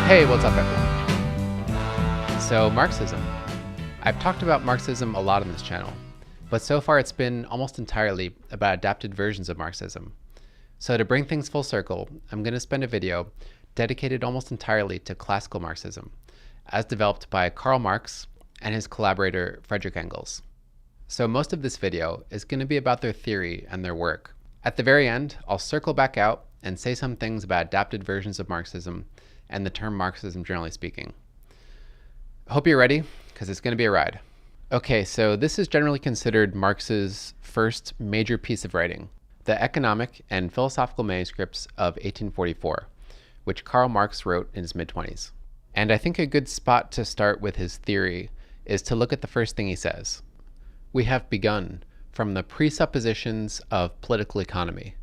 Hey, what's up everyone? So Marxism. I've talked about Marxism a lot on this channel, but so far it's been almost entirely about adapted versions of Marxism. So to bring things full circle, I'm going to spend a video dedicated almost entirely to classical Marxism, as developed by Karl Marx and his collaborator Friedrich Engels. So most of this video is going to be about their theory and their work. At the very end, I'll circle back out and say some things about adapted versions of Marxism and the term Marxism generally speaking. Hope you're ready, because it's going to be a ride. Okay, so this is generally considered Marx's first major piece of writing, the Economic and Philosophical Manuscripts of 1844, which Karl Marx wrote in his mid-20s. And I think a good spot to start with his theory is to look at the first thing he says. We have begun from the presuppositions of political economy.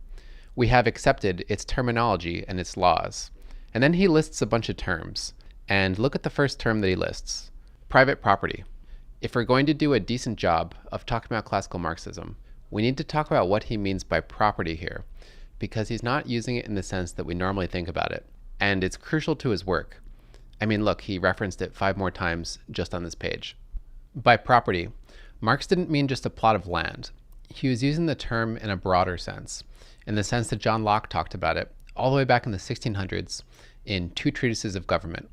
We have accepted its terminology and its laws. And then he lists a bunch of terms. And look at the first term that he lists, private property. If we're going to do a decent job of talking about classical Marxism, we need to talk about what he means by property here, because he's not using it in the sense that we normally think about it. And it's crucial to his work. I mean, look, he referenced it 5 more times just on this page. By property, Marx didn't mean just a plot of land. He was using the term in a broader sense, in the sense that John Locke talked about it all the way back in the 1600s in 2 treatises of government.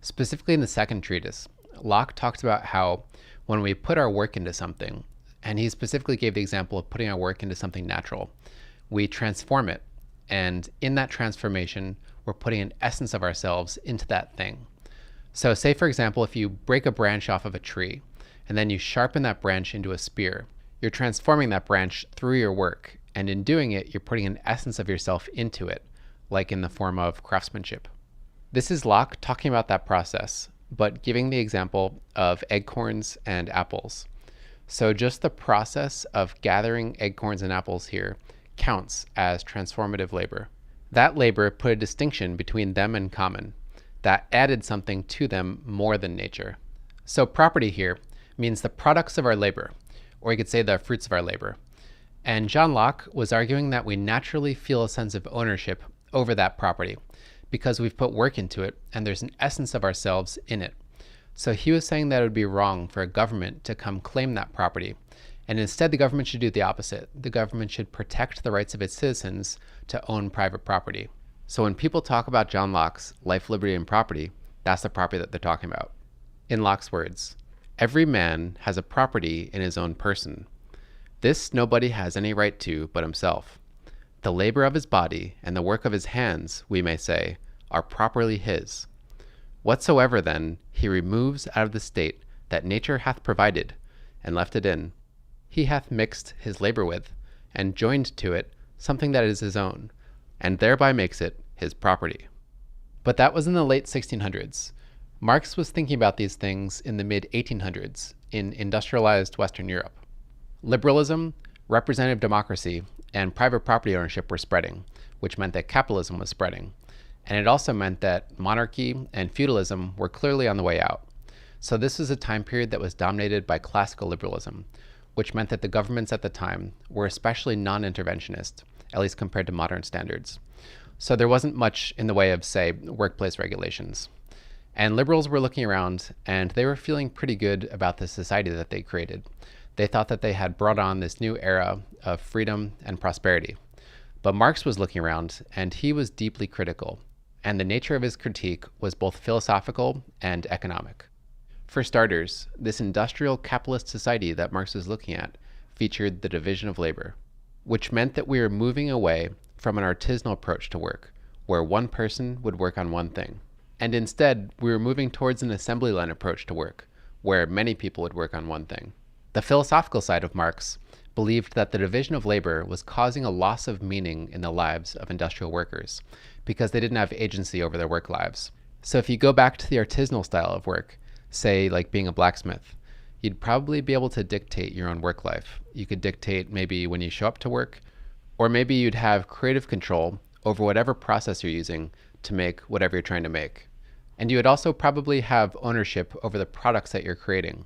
Specifically in the second treatise, Locke talks about how when we put our work into something, and he specifically gave the example of putting our work into something natural, we transform it, and in that transformation, we're putting an essence of ourselves into that thing. So say, for example, if you break a branch off of a tree, and then you sharpen that branch into a spear, you're transforming that branch through your work, and in doing it, you're putting an essence of yourself into it, like in the form of craftsmanship. This is Locke talking about that process, but giving the example of acorns and apples. So just the process of gathering acorns and apples here counts as transformative labor. That labor put a distinction between them and common. That added something to them more than nature. So property here means the products of our labor, or you could say the fruits of our labor. And John Locke was arguing that we naturally feel a sense of ownership over that property because we've put work into it and there's an essence of ourselves in it. So he was saying that it would be wrong for a government to come claim that property, and instead the government should do the opposite. The government should protect the rights of its citizens to own private property. So when people talk about John Locke's life, liberty, and property, that's the property that they're talking about. In Locke's words, every man has a property in his own person. This nobody has any right to but himself. The labor of his body and the work of his hands, we may say, are properly his. Whatsoever then he removes out of the state that nature hath provided, and left it in, he hath mixed his labor with, and joined to it something that is his own, and thereby makes it his property. But that was in the late 1600s. Marx was thinking about these things in the mid-1800s in industrialized Western Europe. Liberalism, representative democracy, and private property ownership were spreading, which meant that capitalism was spreading. And it also meant that monarchy and feudalism were clearly on the way out. So this was a time period that was dominated by classical liberalism, which meant that the governments at the time were especially non-interventionist, at least compared to modern standards. So there wasn't much in the way of, say, workplace regulations. And liberals were looking around and they were feeling pretty good about the society that they created. They thought that they had brought on this new era of freedom and prosperity. But Marx was looking around and he was deeply critical. And the nature of his critique was both philosophical and economic. For starters, this industrial capitalist society that Marx was looking at featured the division of labor, which meant that we were moving away from an artisanal approach to work, where one person would work on one thing. And instead, we were moving towards an assembly line approach to work, where many people would work on one thing. The philosophical side of Marx believed that the division of labor was causing a loss of meaning in the lives of industrial workers, because they didn't have agency over their work lives. So if you go back to the artisanal style of work, say like being a blacksmith, you'd probably be able to dictate your own work life. You could dictate maybe when you show up to work, or maybe you'd have creative control over whatever process you're using to make whatever you're trying to make. And you would also probably have ownership over the products that you're creating.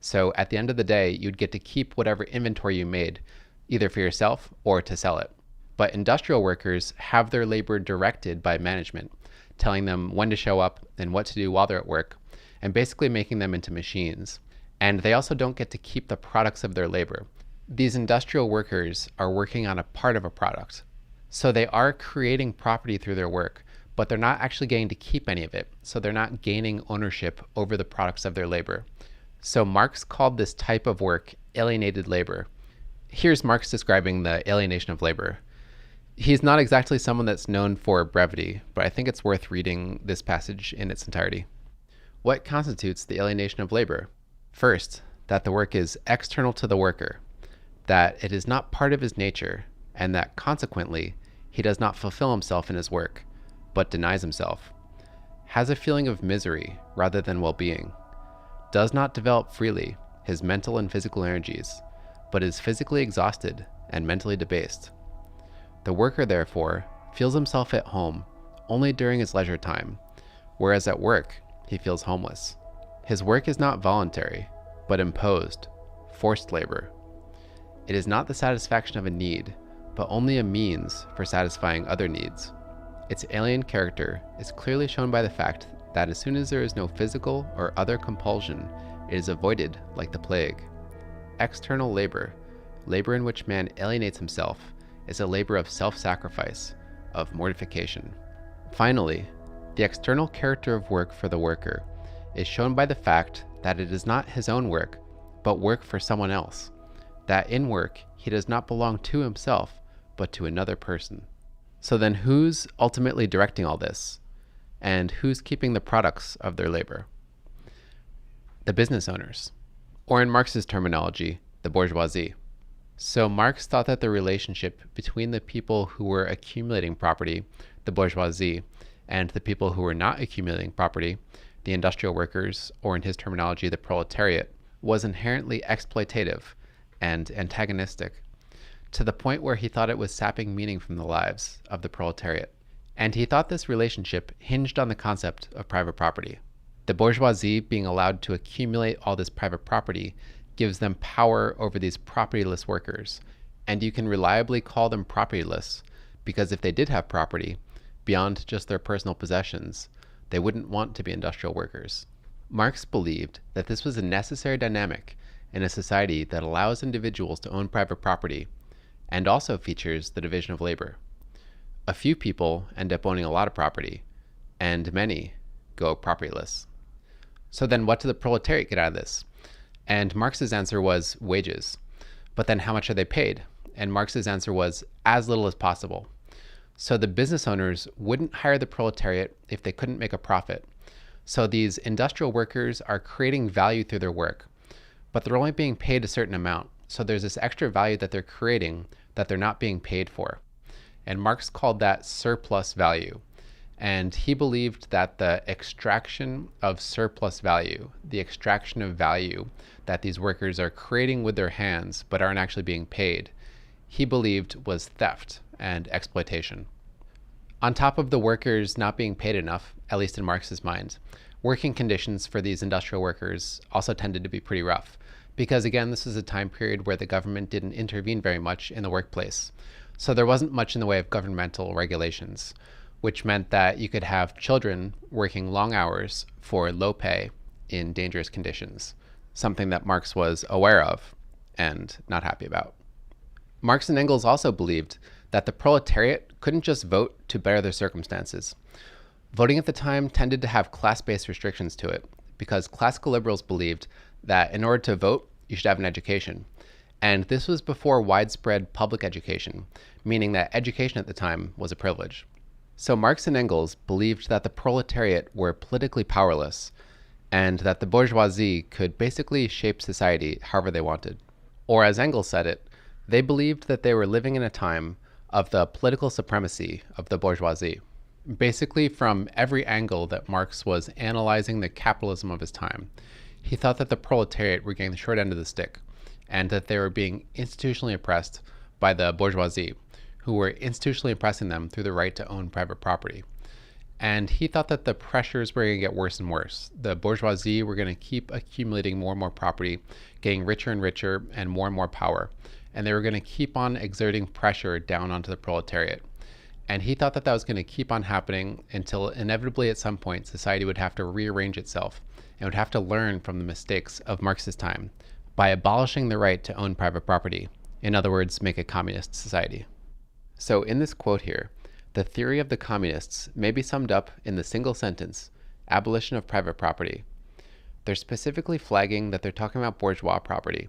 So at the end of the day, you'd get to keep whatever inventory you made, either for yourself or to sell it. But industrial workers have their labor directed by management telling them when to show up and what to do while they're at work, and basically making them into machines. And they also don't get to keep the products of their labor. These industrial workers are working on a part of a product. So they are creating property through their work, but they're not actually getting to keep any of it. So they're not gaining ownership over the products of their labor. So Marx called this type of work alienated labor. Here's Marx describing the alienation of labor. He's not exactly someone that's known for brevity, but I think it's worth reading this passage in its entirety. What constitutes the alienation of labor? First, that the work is external to the worker, that it is not part of his nature, and that consequently, he does not fulfill himself in his work, but denies himself, has a feeling of misery rather than well-being, does not develop freely his mental and physical energies, but is physically exhausted and mentally debased. The worker, therefore, feels himself at home only during his leisure time, whereas at work, he feels homeless. His work is not voluntary, but imposed, forced labor. It is not the satisfaction of a need, but only a means for satisfying other needs. Its alien character is clearly shown by the fact that as soon as there is no physical or other compulsion, it is avoided like the plague. External labor, labor in which man alienates himself, is a labor of self-sacrifice, of mortification. Finally, the external character of work for the worker is shown by the fact that it is not his own work, but work for someone else, that in work he does not belong to himself, but to another person. So then who's ultimately directing all this? And who's keeping the products of their labor? The business owners, or in Marx's terminology, the bourgeoisie. So Marx thought that the relationship between the people who were accumulating property, the bourgeoisie, and the people who were not accumulating property, the industrial workers, or in his terminology, the proletariat, was inherently exploitative and antagonistic, to the point where he thought it was sapping meaning from the lives of the proletariat. And he thought this relationship hinged on the concept of private property. The bourgeoisie being allowed to accumulate all this private property gives them power over these propertyless workers, and you can reliably call them propertyless because if they did have property, beyond just their personal possessions, they wouldn't want to be industrial workers. Marx believed that this was a necessary dynamic in a society that allows individuals to own private property and also features the division of labor. A few people end up owning a lot of property, and many go propertyless. So then what did the proletariat get out of this? And Marx's answer was wages. But then how much are they paid? And Marx's answer was as little as possible. So the business owners wouldn't hire the proletariat if they couldn't make a profit. So these industrial workers are creating value through their work, but they're only being paid a certain amount. So there's this extra value that they're creating that they're not being paid for. And Marx called that surplus value. And he believed that the extraction of surplus value, the extraction of value that these workers are creating with their hands but aren't actually being paid, he believed was theft and exploitation. On top of the workers not being paid enough, at least in Marx's mind, working conditions for these industrial workers also tended to be pretty rough. Because again, this is a time period where the government didn't intervene very much in the workplace. So there wasn't much in the way of governmental regulations, which meant that you could have children working long hours for low pay in dangerous conditions, something that Marx was aware of and not happy about. Marx and Engels also believed that the proletariat couldn't just vote to better their circumstances. Voting at the time tended to have class-based restrictions to it, because classical liberals believed that in order to vote, you should have an education. And this was before widespread public education, meaning that education at the time was a privilege. So Marx and Engels believed that the proletariat were politically powerless, and that the bourgeoisie could basically shape society however they wanted. Or as Engels said it, they believed that they were living in a time of the political supremacy of the bourgeoisie. Basically, from every angle that Marx was analyzing the capitalism of his time, he thought that the proletariat were getting the short end of the stick, and that they were being institutionally oppressed by the bourgeoisie, who were institutionally oppressing them through the right to own private property. And he thought that the pressures were going to get worse and worse. The bourgeoisie were going to keep accumulating more and more property, getting richer and richer, and more power. And they were going to keep on exerting pressure down onto the proletariat. And he thought that that was going to keep on happening until inevitably at some point society would have to rearrange itself and would have to learn from the mistakes of Marx's time by abolishing the right to own private property. In other words, make a communist society. So in this quote here, the theory of the communists may be summed up in the single sentence, abolition of private property. They're specifically flagging that they're talking about bourgeois property,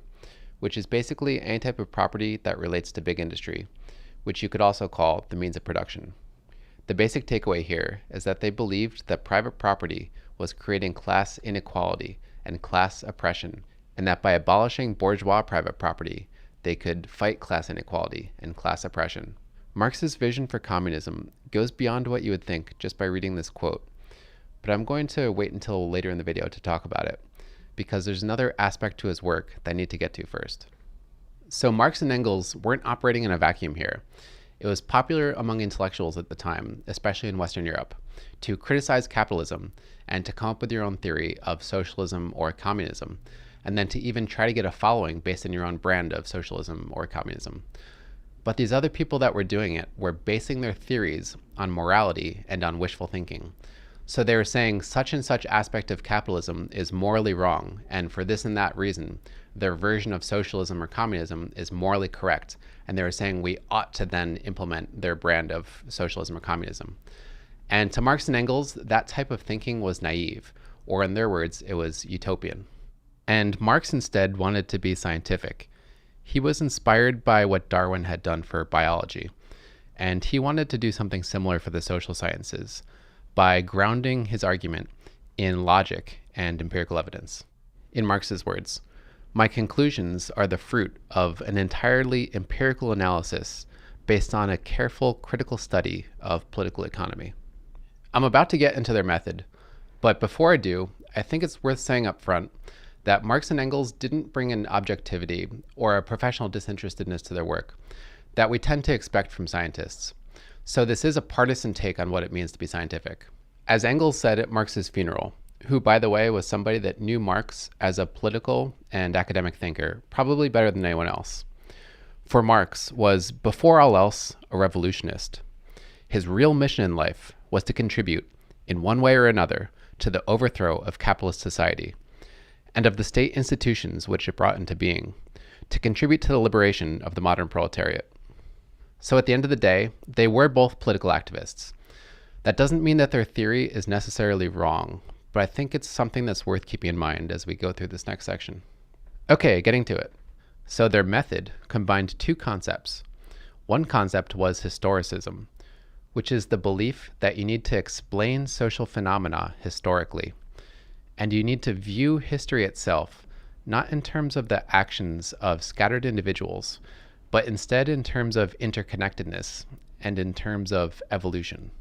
which is basically any type of property that relates to big industry, which you could also call the means of production. The basic takeaway here is that they believed that private property was creating class inequality and class oppression, and that by abolishing bourgeois private property, they could fight class inequality and class oppression. Marx's vision for communism goes beyond what you would think just by reading this quote, but I'm going to wait until later in the video to talk about it, because there's another aspect to his work that I need to get to first. So Marx and Engels weren't operating in a vacuum here. It was popular among intellectuals at the time, especially in Western Europe, to criticize capitalism and to come up with your own theory of socialism or communism, and then to even try to get a following based on your own brand of socialism or communism. But these other people that were doing it were basing their theories on morality and on wishful thinking. So they were saying such and such aspect of capitalism is morally wrong, and for this and that reason, their version of socialism or communism is morally correct, and they were saying we ought to then implement their brand of socialism or communism. And to Marx and Engels, that type of thinking was naive, or in their words, it was utopian. And Marx instead wanted to be scientific. He was inspired by what Darwin had done for biology, and he wanted to do something similar for the social sciences by grounding his argument in logic and empirical evidence. In Marx's words, "My conclusions are the fruit of an entirely empirical analysis based on a careful critical study of political economy." I'm about to get into their method, but before I do, I think it's worth saying up front that Marx and Engels didn't bring an objectivity or a professional disinterestedness to their work that we tend to expect from scientists. So this is a partisan take on what it means to be scientific. As Engels said at Marx's funeral, who, by the way, was somebody that knew Marx as a political and academic thinker probably better than anyone else, for Marx was, before all else, a revolutionist. His real mission in life was to contribute, in one way or another, to the overthrow of capitalist society and of the state institutions which it brought into being, to contribute to the liberation of the modern proletariat. So at the end of the day, they were both political activists. That doesn't mean that their theory is necessarily wrong, but I think it's something that's worth keeping in mind as we go through this next section. Okay, getting to it. So their method combined two concepts. One concept was historicism, which is the belief that you need to explain social phenomena historically, and you need to view history itself not in terms of the actions of scattered individuals, but instead in terms of interconnectedness and in terms of evolution.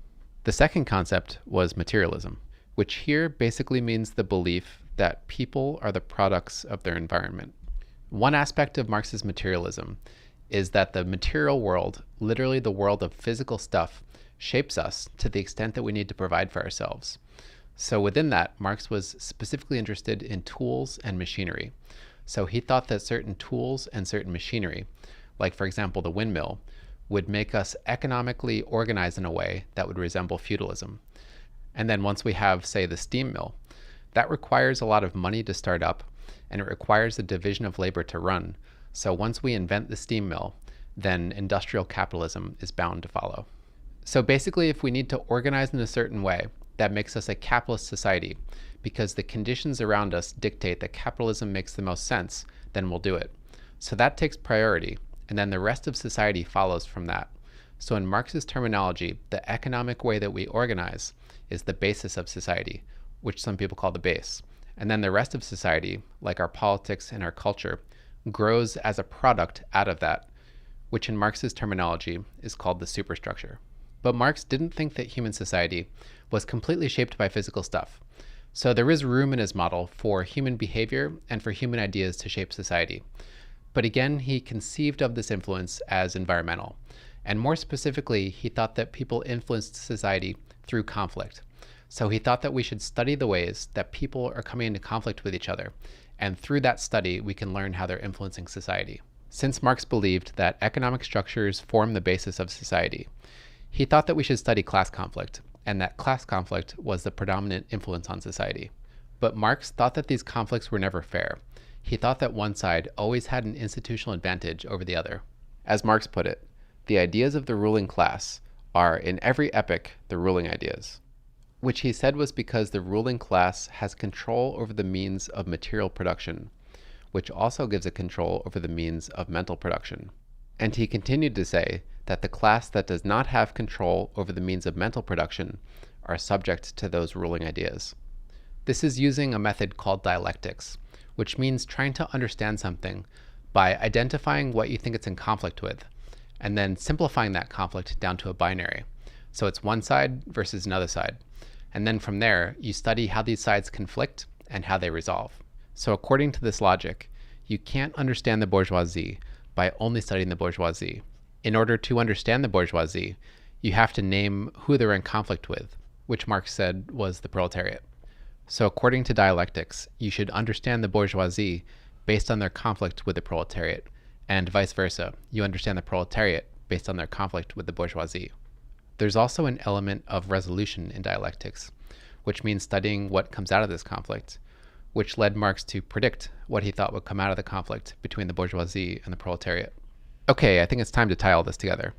The second concept was materialism, which here basically means the belief that people are the products of their environment. One aspect of Marx's materialism is that the material world, literally the world of physical stuff, shapes us to the extent that we need to provide for ourselves. So within that, Marx was specifically interested in tools and machinery. So he thought that certain tools and certain machinery, like for example the windmill, would make us economically organized in a way that would resemble feudalism. And then once we have, say, the steam mill, that requires a lot of money to start up, and it requires a division of labor to run. So once we invent the steam mill, then industrial capitalism is bound to follow. So basically, if we need to organize in a certain way, that makes us a capitalist society, because the conditions around us dictate that capitalism makes the most sense, then we'll do it. So that takes priority, and then the rest of society follows from that. So in Marx's terminology, the economic way that we organize is the basis of society, which some people call the base. And then the rest of society, like our politics and our culture, grows as a product out of that, which in Marx's terminology is called the superstructure. But Marx didn't think that human society was completely shaped by physical stuff. So there is room in his model for human behavior and for human ideas to shape society. But again, he conceived of this influence as environmental. And more specifically, he thought that people influenced society through conflict. So he thought that we should study the ways that people are coming into conflict with each other. And through that study, we can learn how they're influencing society. Since Marx believed that economic structures form the basis of society, He thought that we should study class conflict, and that class conflict was the predominant influence on society. But Marx thought that these conflicts were never fair. He thought that one side always had an institutional advantage over the other. As Marx put it, the ideas of the ruling class are, in every epoch, the ruling ideas, which he said was because the ruling class has control over the means of material production, which also gives it control over the means of mental production. And he continued to say that the class that does not have control over the means of mental production are subject to those ruling ideas. This is using a method called dialectics, which means trying to understand something by identifying what you think it's in conflict with, and then simplifying that conflict down to a binary. So it's one side versus another side. And then from there, you study how these sides conflict and how they resolve. So according to this logic, you can't understand the bourgeoisie by only studying the bourgeoisie. In order to understand the bourgeoisie, you have to name who they're in conflict with, which Marx said was the proletariat. So according to dialectics, you should understand the bourgeoisie based on their conflict with the proletariat, and vice versa. You understand the proletariat based on their conflict with the bourgeoisie. There's also an element of resolution in dialectics, which means studying what comes out of this conflict, which led Marx to predict what he thought would come out of the conflict between the bourgeoisie and the proletariat. Okay, I think it's time to tie all this together.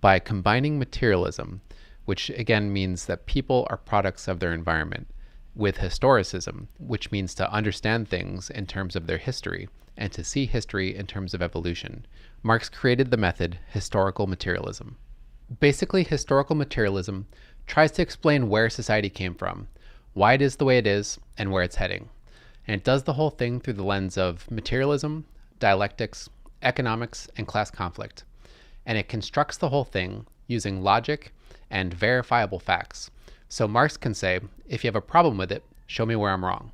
By combining materialism, which again means that people are products of their environment, with historicism, which means to understand things in terms of their history and to see history in terms of evolution, Marx created the method historical materialism. Basically, historical materialism tries to explain where society came from, why it is the way it is, and where it's heading. And it does the whole thing through the lens of materialism, dialectics, economics, and class conflict. And it constructs the whole thing using logic and verifiable facts. So Marx can say, if you have a problem with it, show me where I'm wrong.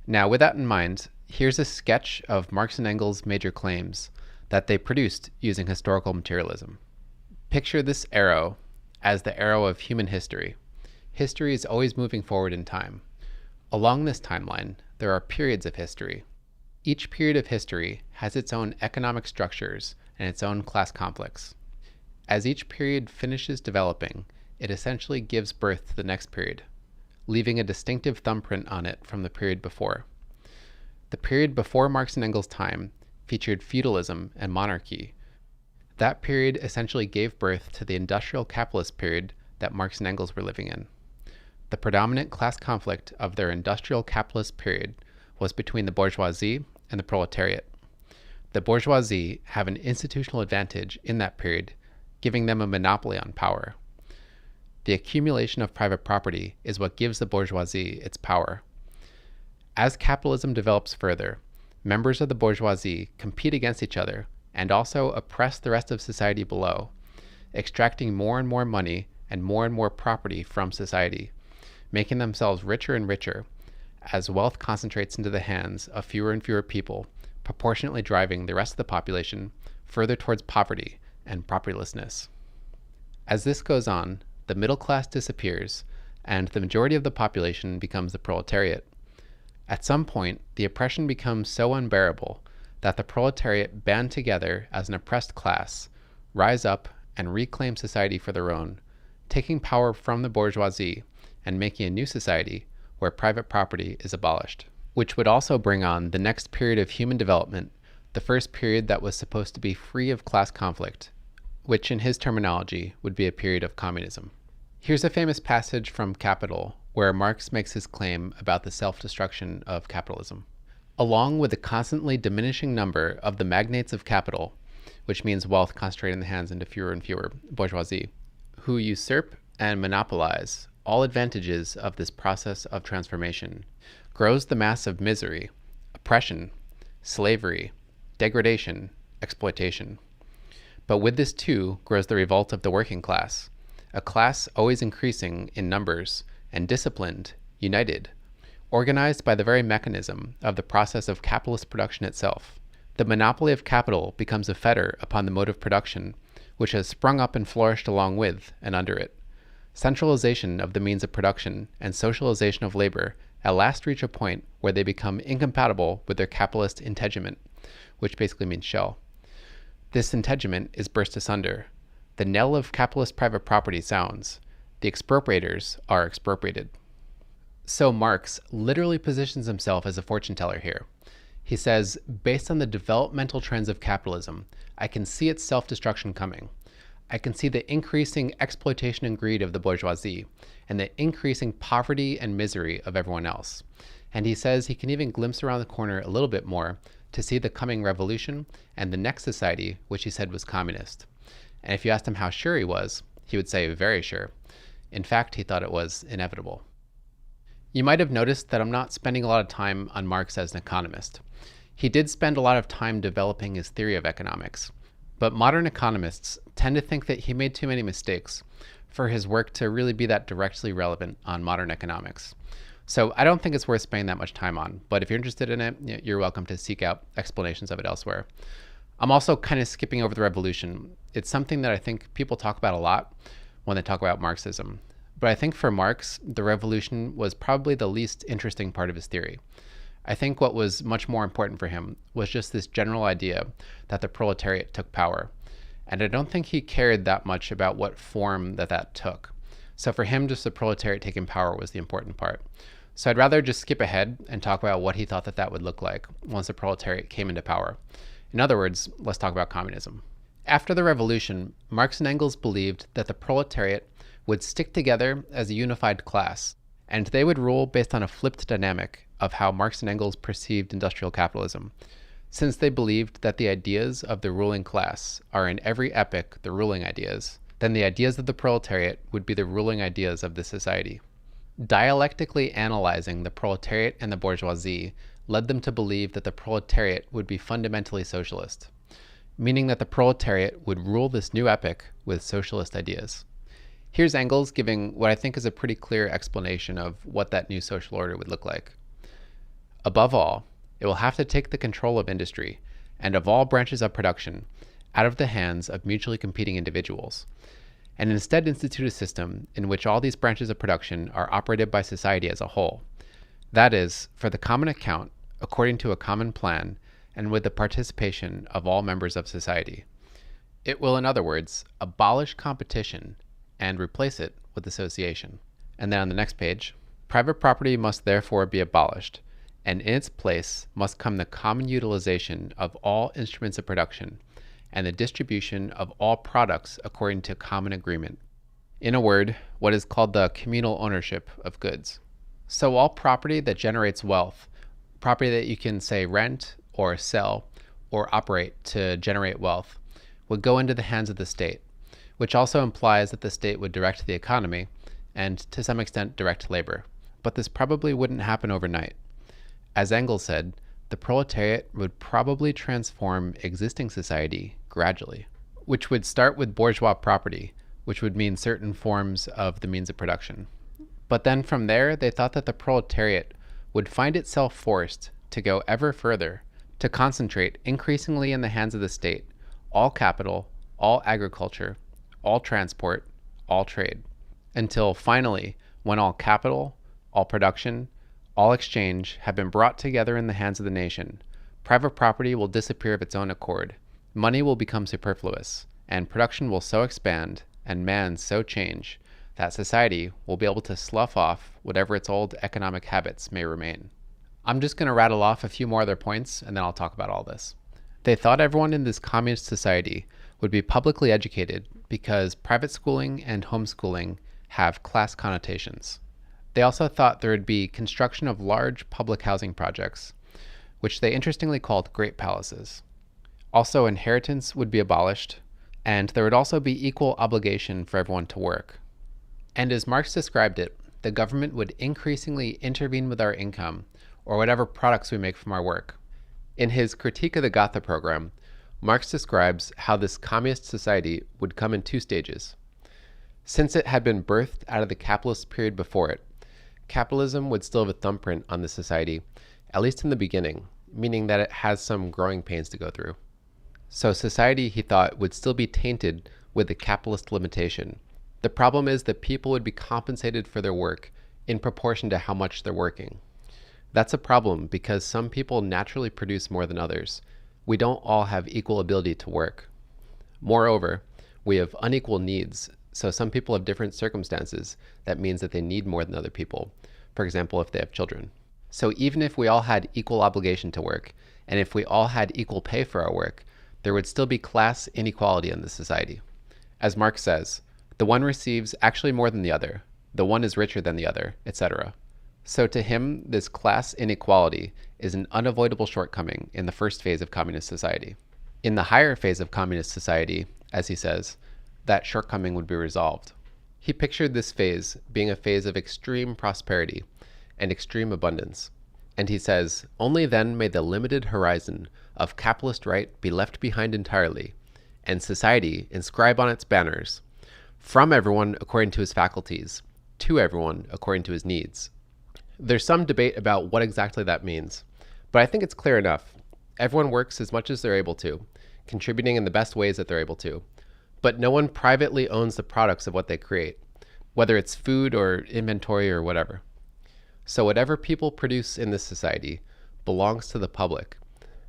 Now, with that in mind, here's a sketch of Marx and Engels' major claims that they produced using historical materialism. Picture this arrow as the arrow of human history. History is always moving forward in time. Along this timeline, there are periods of history. Each period of history has its own economic structures and its own class conflicts. As each period finishes developing, it essentially gives birth to the next period, leaving a distinctive thumbprint on it from the period before. The period before Marx and Engels' time featured feudalism and monarchy. That period essentially gave birth to the industrial capitalist period that Marx and Engels were living in. The predominant class conflict of their industrial capitalist period was between the bourgeoisie and the proletariat. The bourgeoisie have an institutional advantage in that period, giving them a monopoly on power. The accumulation of private property is what gives the bourgeoisie its power. As capitalism develops further, members of the bourgeoisie compete against each other and also oppress the rest of society below, extracting more and more money and more property from society, making themselves richer and richer as wealth concentrates into the hands of fewer and fewer people, proportionately driving the rest of the population further towards poverty and propertylessness. As this goes on, the middle class disappears, and the majority of the population becomes the proletariat. At some point, the oppression becomes so unbearable that the proletariat band together as an oppressed class, rise up and reclaim society for their own, taking power from the bourgeoisie and making a new society where private property is abolished, which would also bring on the next period of human development, the first period that was supposed to be free of class conflict, which in his terminology would be a period of communism. Here's a famous passage from Capital where Marx makes his claim about the self-destruction of capitalism. Along with the constantly diminishing number of the magnates of capital, which means wealth concentrated in the hands into fewer and fewer bourgeoisie, who usurp and monopolize all advantages of this process of transformation, grows the mass of misery, oppression, slavery, degradation, exploitation. But with this too grows the revolt of the working class, a class always increasing in numbers and disciplined, united, organized by the very mechanism of the process of capitalist production itself. The monopoly of capital becomes a fetter upon the mode of production, which has sprung up and flourished along with and under it. Centralization of the means of production and socialization of labor at last reach a point where they become incompatible with their capitalist integument, which basically means shell. This integument is burst asunder. The knell of capitalist private property sounds. The expropriators are expropriated. So Marx literally positions himself as a fortune teller here. He says, based on the developmental trends of capitalism, I can see its self-destruction coming. I can see the increasing exploitation and greed of the bourgeoisie, and the increasing poverty and misery of everyone else. And he says he can even glimpse around the corner a little bit more to see the coming revolution and the next society, which he said was communist. And if you asked him how sure he was, he would say very sure. In fact, he thought it was inevitable. You might have noticed that I'm not spending a lot of time on Marx as an economist. He did spend a lot of time developing his theory of economics, but modern economists tend to think that he made too many mistakes for his work to really be that directly relevant on modern economics. So I don't think it's worth spending that much time on, but if you're interested in it, you're welcome to seek out explanations of it elsewhere. I'm also kind of skipping over the revolution. It's something that I think people talk about a lot when they talk about Marxism. But I think for Marx, the revolution was probably the least interesting part of his theory. I think what was much more important for him was just this general idea that the proletariat took power. And I don't think he cared that much about what form that took. So for him, just the proletariat taking power was the important part. So I'd rather just skip ahead and talk about what he thought that would look like once the proletariat came into power. In other words, let's talk about communism. After the revolution, Marx and Engels believed that the proletariat would stick together as a unified class, and they would rule based on a flipped dynamic of how Marx and Engels perceived industrial capitalism, since they believed that the ideas of the ruling class are in every epoch the ruling ideas, then the ideas of the proletariat would be the ruling ideas of the society. Dialectically analyzing the proletariat and the bourgeoisie led them to believe that the proletariat would be fundamentally socialist, meaning that the proletariat would rule this new epoch with socialist ideas. Here's Engels giving what I think is a pretty clear explanation of what that new social order would look like. Above all, it will have to take the control of industry and of all branches of production out of the hands of mutually competing individuals, and instead institute a system in which all these branches of production are operated by society as a whole. That is, for the common account, according to a common plan, and with the participation of all members of society. It will, in other words, abolish competition and replace it with association. And then on the next page, private property must therefore be abolished, and in its place must come the common utilization of all instruments of production, and the distribution of all products according to common agreement. In a word, what is called the communal ownership of goods. So all property that generates wealth, property that you can say rent or sell or operate to generate wealth, would go into the hands of the state, which also implies that the state would direct the economy and to some extent direct labor. But this probably wouldn't happen overnight. As Engels said, the proletariat would probably transform existing society gradually, which would start with bourgeois property, which would mean certain forms of the means of production. But then from there, they thought that the proletariat would find itself forced to go ever further, to concentrate increasingly in the hands of the state, all capital, all agriculture, all transport, all trade, until finally, when all capital, all production, all exchange have been brought together in the hands of the nation, private property will disappear of its own accord, money will become superfluous, and production will so expand, and man so change, that society will be able to slough off whatever its old economic habits may remain. I'm just going to rattle off a few more other points, and then I'll talk about all this. They thought everyone in this communist society would be publicly educated because private schooling and homeschooling have class connotations. They also thought there would be construction of large public housing projects, which they interestingly called great palaces. Also, inheritance would be abolished, and there would also be equal obligation for everyone to work. And as Marx described it, the government would increasingly intervene with our income or whatever products we make from our work. In his Critique of the Gotha program, Marx describes how this communist society would come in two stages. Since it had been birthed out of the capitalist period before it, capitalism would still have a thumbprint on the society, at least in the beginning, meaning that it has some growing pains to go through. So society, he thought, would still be tainted with the capitalist limitation. The problem is that people would be compensated for their work in proportion to how much they're working. That's a problem because some people naturally produce more than others. We don't all have equal ability to work. Moreover, We have unequal needs, so some people have different circumstances. That means that they need more than other people. For example, if they have children. So even if we all had equal obligation to work, and if we all had equal pay for our work, there would still be class inequality in the society. As Marx says, the one receives actually more than the other, the one is richer than the other, etc. So to him, this class inequality is an unavoidable shortcoming in the first phase of communist society. In the higher phase of communist society, as he says, that shortcoming would be resolved. He pictured this phase being a phase of extreme prosperity and extreme abundance. And he says, only then may the limited horizon of capitalist right be left behind entirely, and society inscribe on its banners, from everyone according to his faculties, to everyone according to his needs. There's some debate about what exactly that means, but I think it's clear enough. Everyone works as much as they're able to, contributing in the best ways that they're able to, but no one privately owns the products of what they create, whether it's food or inventory or whatever. So whatever people produce in this society belongs to the public,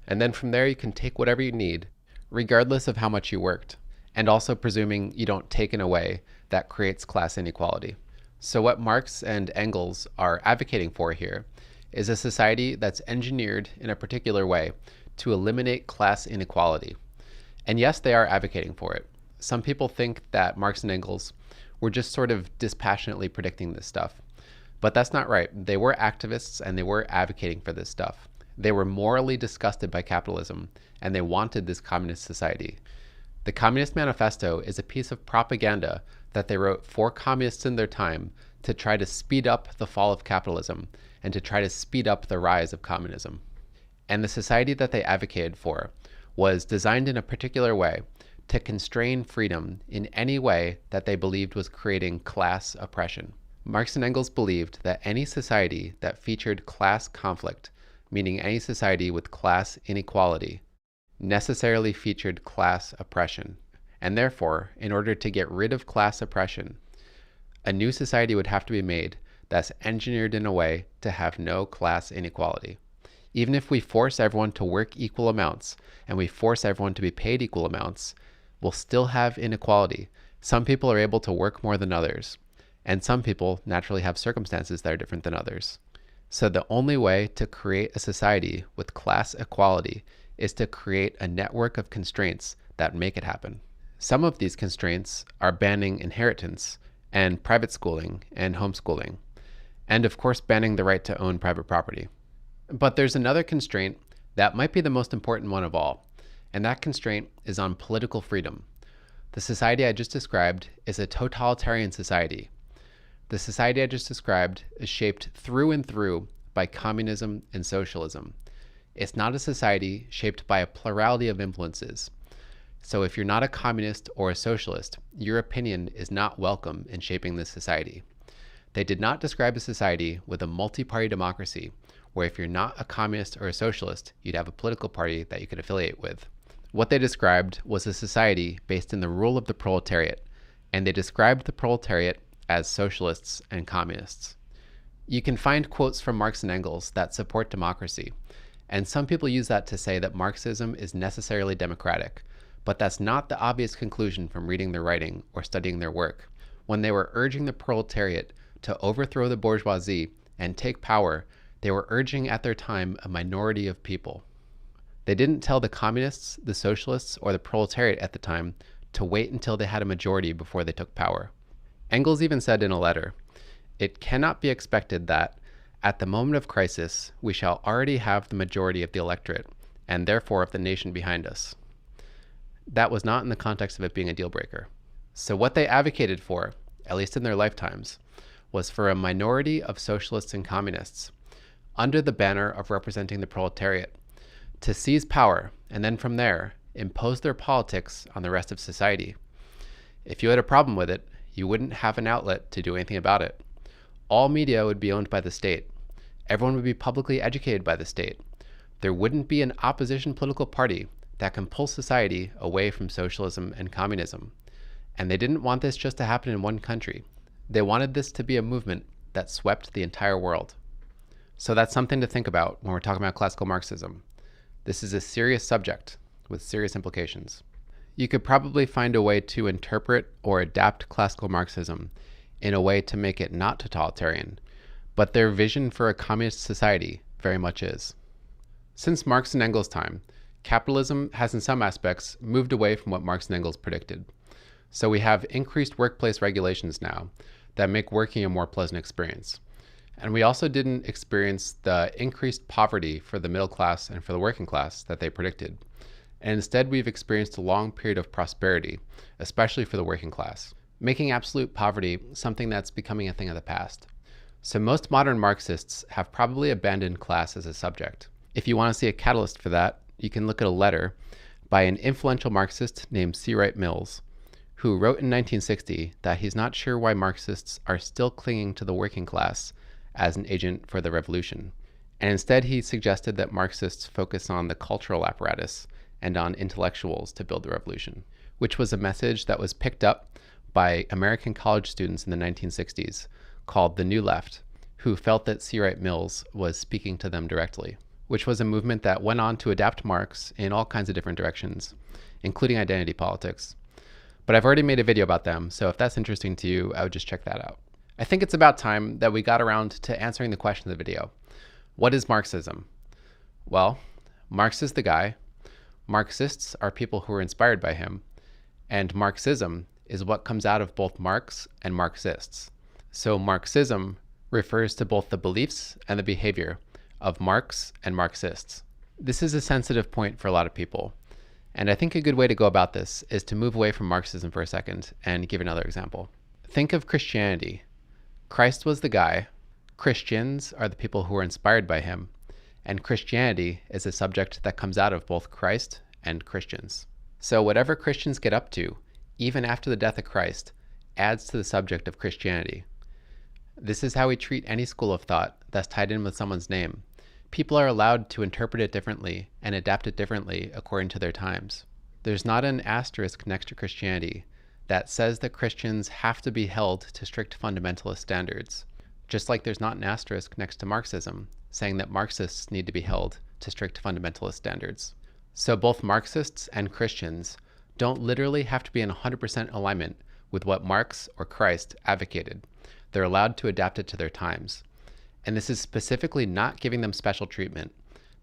and then from there you can take whatever you need, regardless of how much you worked, and also presuming you don't take in a way that creates class inequality. So what Marx and Engels are advocating for here is a society that's engineered in a particular way to eliminate class inequality. And yes, they are advocating for it. Some people think that Marx and Engels were just sort of dispassionately predicting this stuff. But that's not right. They were activists and they were advocating for this stuff. They were morally disgusted by capitalism and they wanted this communist society. The Communist Manifesto is a piece of propaganda that they wrote for communists in their time to try to speed up the fall of capitalism and to try to speed up the rise of communism. And the society that they advocated for was designed in a particular way to constrain freedom in any way that they believed was creating class oppression. Marx and Engels believed that any society that featured class conflict, meaning any society with class inequality, necessarily featured class oppression. And therefore, in order to get rid of class oppression, a new society would have to be made that's engineered in a way to have no class inequality. Even if we force everyone to work equal amounts and we force everyone to be paid equal amounts, we'll still have inequality. Some people are able to work more than others, and some people naturally have circumstances that are different than others. So the only way to create a society with class equality is to create a network of constraints that make it happen. Some of these constraints are banning inheritance and private schooling and homeschooling, and of course banning the right to own private property. But there's another constraint that might be the most important one of all, and that constraint is on political freedom. The society I just described is a totalitarian society. The society I just described is shaped through and through by communism and socialism. It's not a society shaped by a plurality of influences. So if you're not a communist or a socialist, your opinion is not welcome in shaping this society. They did not describe a society with a multi-party democracy, where if you're not a communist or a socialist, you'd have a political party that you could affiliate with. What they described was a society based in the rule of the proletariat, and they described the proletariat as socialists and communists. You can find quotes from Marx and Engels that support democracy, and some people use that to say that Marxism is necessarily democratic, but that's not the obvious conclusion from reading their writing or studying their work. When they were urging the proletariat to overthrow the bourgeoisie and take power, they were urging at their time a minority of people. They didn't tell the communists, the socialists, or the proletariat at the time to wait until they had a majority before they took power. Engels even said in a letter, "It cannot be expected that, at the moment of crisis, we shall already have the majority of the electorate, and therefore of the nation behind us." That was not in the context of it being a deal breaker. So what they advocated for, at least in their lifetimes, was for a minority of socialists and communists, under the banner of representing the proletariat, to seize power and then from there impose their politics on the rest of society. If you had a problem with it, you wouldn't have an outlet to do anything about it. All media would be owned by the state. Everyone would be publicly educated by the state. There wouldn't be an opposition political party that can pull society away from socialism and communism. And they didn't want this just to happen in one country. They wanted this to be a movement that swept the entire world. So that's something to think about when we're talking about classical Marxism. This is a serious subject with serious implications. you could probably find a way to interpret or adapt classical Marxism in a way to make it not totalitarian, but their vision for a communist society very much is. Since Marx and Engels' time, capitalism has in some aspects moved away from what Marx and Engels predicted. So we have increased workplace regulations now that make working a more pleasant experience. And we also didn't experience the increased poverty for the middle class and for the working class that they predicted. And instead, we've experienced a long period of prosperity, especially for the working class, making absolute poverty something that's becoming a thing of the past. So most modern Marxists have probably abandoned class as a subject. If you want to see a catalyst for that, you can look at a letter by an influential Marxist named C. Wright Mills, who wrote in 1960 that he's not sure why Marxists are still clinging to the working class as an agent for the revolution. And instead, he suggested that Marxists focus on the cultural apparatus and on intellectuals to build the revolution, which was a message that was picked up by American college students in the 1960s called the New Left, who felt that C. Wright Mills was speaking to them directly, which was a movement that went on to adapt Marx in all kinds of different directions, including identity politics. But I've already made a video about them, so if that's interesting to you, I would just check that out. I think it's about time that we got around to answering the question of the video. What is Marxism? Well, Marx is the guy, Marxists are people who are inspired by him, and Marxism is what comes out of both Marx and Marxists. So Marxism refers to both the beliefs and the behavior of Marx and Marxists. This is a sensitive point for a lot of people, and I think a good way to go about this is to move away from Marxism for a second and give another example. Think of Christianity. Christ was the guy, Christians are the people who are inspired by him, and Christianity is a subject that comes out of both Christ and Christians. So whatever Christians get up to, even after the death of Christ, adds to the subject of Christianity. This is how we treat any school of thought that's tied in with someone's name. People are allowed to interpret it differently and adapt it differently according to their times. There's not an asterisk next to Christianity that says that Christians have to be held to strict fundamentalist standards, just like there's not an asterisk next to Marxism saying that Marxists need to be held to strict fundamentalist standards. So both Marxists and Christians don't literally have to be in 100% alignment with what Marx or Christ advocated. They're allowed to adapt it to their times. And this is specifically not giving them special treatment.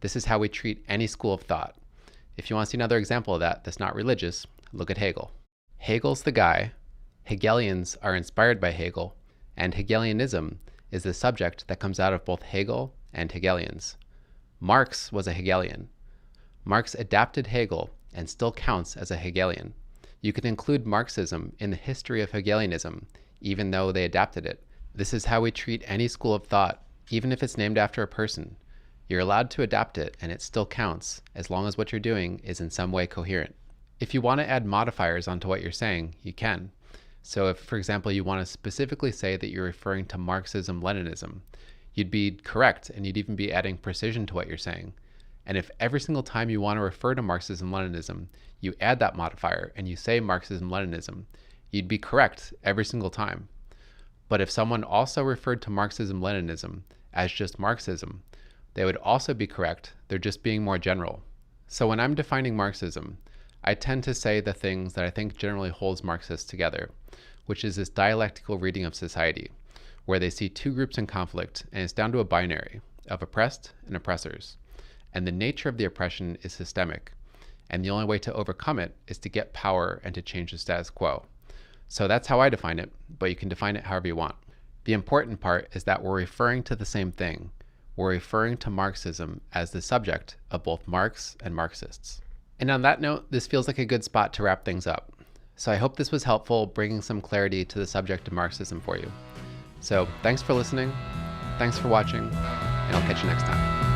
This is how we treat any school of thought. If you want to see another example of that that's not religious, look at Hegel. Hegel's the guy, Hegelians are inspired by Hegel, and Hegelianism is the subject that comes out of both Hegel and Hegelians. Marx was a Hegelian. Marx adapted Hegel and still counts as a Hegelian. You can include Marxism in the history of Hegelianism, even though they adapted it. This is how we treat any school of thought, even if it's named after a person. You're allowed to adapt it and it still counts, as long as what you're doing is in some way coherent. If you want to add modifiers onto what you're saying, you can. So if, for example, you want to specifically say that you're referring to Marxism-Leninism, you'd be correct and you'd even be adding precision to what you're saying. And if every single time you want to refer to Marxism-Leninism, you add that modifier and you say Marxism-Leninism, you'd be correct every single time. But if someone also referred to Marxism-Leninism as just Marxism, they would also be correct, they're just being more general. So when I'm defining Marxism, I tend to say the things that I think generally holds Marxists together, which is this dialectical reading of society, where they see two groups in conflict and it's down to a binary of oppressed and oppressors. And the nature of the oppression is systemic, and the only way to overcome it is to get power and to change the status quo. So that's how I define it, but you can define it however you want. The important part is that we're referring to the same thing. We're referring to Marxism as the subject of both Marx and Marxists. And on that note, this feels like a good spot to wrap things up. So I hope this was helpful, bringing some clarity to the subject of Marxism for you. So thanks for listening, thanks for watching, and I'll catch you next time.